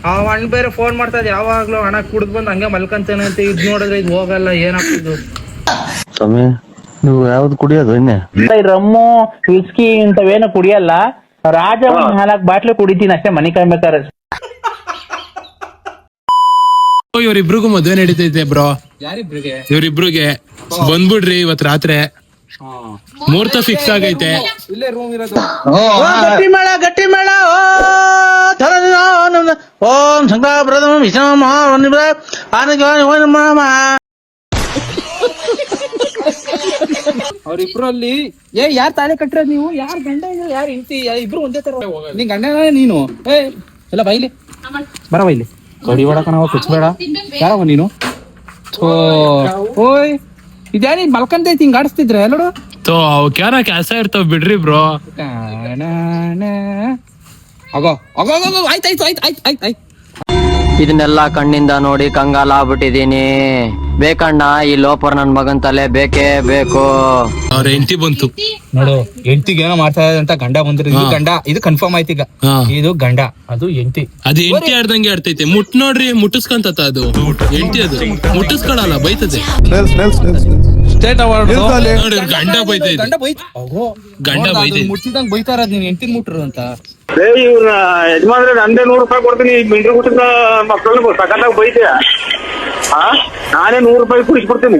ಅಣ್ಣ ಬೇರೆ ಫೋನ್ ಮಾಡ್ತಾ ಇದ್ದ ಯಾವಾಗ್ಲೂ ಹಣ ಕುಡ್ದು ಬಂದು ಹಂಗೆ ಮಲ್ಕಂತಾನೆ ಅಂತ. ಇದ್ ನೋಡಿದ್ರೆ ಇದು ಹೋಗಲ್ಲ, ಏನಾಗ್ತಿದ್ದು ಸ್ವಾಮಿ ನೀವು ಯಾವ್ದು ಕುಡಿಯೋದು ಇನ್ನೇ? ರಮ್ಮು ವಿಸ್ಕಿ ಇಂಥವೇನು ಕುಡಿಯಲ್ಲ. ರಾಜ 4 ಬಾಟ್ಲು ಕುಡಿತೀನಿ ಅಷ್ಟೇ, ಮನೆ ಕಾಯ್ಬೇಕಾರೆ. ಇವ್ರಿಬ್ರಿಗೂ ಮದ್ವೆ ನಡೀತೈತೆ ಬ್ರೋ. ಯಾರಿಬ್ರಿಗೆ? ಇವ್ರಿಬ್ರಿಗೆ ಬಂದ್ಬಿಡ್ರಿ ಇವತ್ ರಾತ್ರಿ. ಮುಹೂರ್ತ ಫಿಕ್ಸ್ ಆಗೈತೆ. ಇಲ್ಲೇ ರೂಮ್ ಇರೋದು. ಗಟ್ಟಿ ಮೇಳ ಓಂ ಶಂಕರ ವಿಷ್ಣು ಅವ್ರಿಬ್ರಲ್ಲಿ ಯಾರ್ ತಾಳಿ ಕಟ್ಟಿರೋದು? ನೀವು ಯಾರ್ ಗಂಡ ಯಾರು ಹೆಂಡತಿ? ಇಬ್ರು ಒಂದೇ ತರ. ನಿನ್ ಗಂಡ ನೀನು ಎಲ್ಲ ಬೈಲಿ ಬರ ಬೈಲಿ ಕಡಿ ಹೊಡಕ ನಾವು ಕುಚ್ಬೇಡ. ಯಾರವ ನೀನು? ಓಯ್ ಇದ್ಯಾರಿ ಮಲ್ಕಂತೈತಿ ಹಿಂಗ ಆಡಿಸ್ತಿದ್ರೆ ಎಲ್ಲೋಡು. ಕ್ಯಾರ ಕೆಲಸ ಇರ್ತಾವ ಬಿಡ್ರಿ ಬ್ರೋ. ಆಗೋ ಆಯ್ತಾಯ್ತು. ಇದನ್ನೆಲ್ಲ ಕಣ್ಣಿಂದ ನೋಡಿ ಕಂಗಾಲ ಆಗ್ಬಿಟ್ಟಿದೀನಿ. ಬೇಕಣ್ಣ, ಈ ಲೋಪರ್ ನನ್ ಮಗನ್ ತಲೆ ಬೇಕೇ ಬೇಕು. ಅವ್ರ ಹೆಂಡತಿ ಬಂತು ನೋಡು, ಹೆಂಡತಿಗೆ ಏನೋ ಮಾಡ್ತಾ ಅಂತ ಗಂಡ ಬಂದ್ರೆ ಇದು ಗಂಡ, ಇದು ಕನ್ಫರ್ಮ್ ಆಯ್ತು ಈಗ. ಇದು ಗಂಡ, ಅದು ಹೆಂಡತಿ. ಅದು ಹೆಂಡತಿ ಆಡ್ದಂಗೆ ಆಡ್ತೈತೆ. ಮುಟ್ ನೋಡ್ರಿ, ಮುಟ್ಟಿಸ್ಕಂತತ ಅದು ಹೆಂಡತಿ. ಅದು ಮುಟ್ಟಿಸ್ಕೊಳಲ್ಲ, ಬೈತದೆ. ಸ್ಟೇಟ್ ಅವಾರ್ಡ್ ನೋಡಿ, ಗಂಡ ಬೈತೈತೆ. ಗಂಡ ಬೈತೈತೆ. ಮುಟ್ಟಿದಂಗ್ ಬೈತಾರ ನೀನ್ ಹೆಂಡತಿನ ಮುಟ್ರು ಅಂತ. ಇವ್ರ ಯಜಮಾನ್ರೆ ನಂದೇ 100 ರೂಪಾಯಿ ಕೊಡ್ತೀನಿ. ಮಿಂಡ್ರಿ ಹುಟ್ಟಿದ ಮಕ್ಕಳನ್ನ ಸಖತ್ತಾಗಿ ಬೈತೀಯ. ನಾನೇ 100 ರೂಪಾಯಿ ಕುಡಿಸ್ಬಿಡ್ತೀನಿ.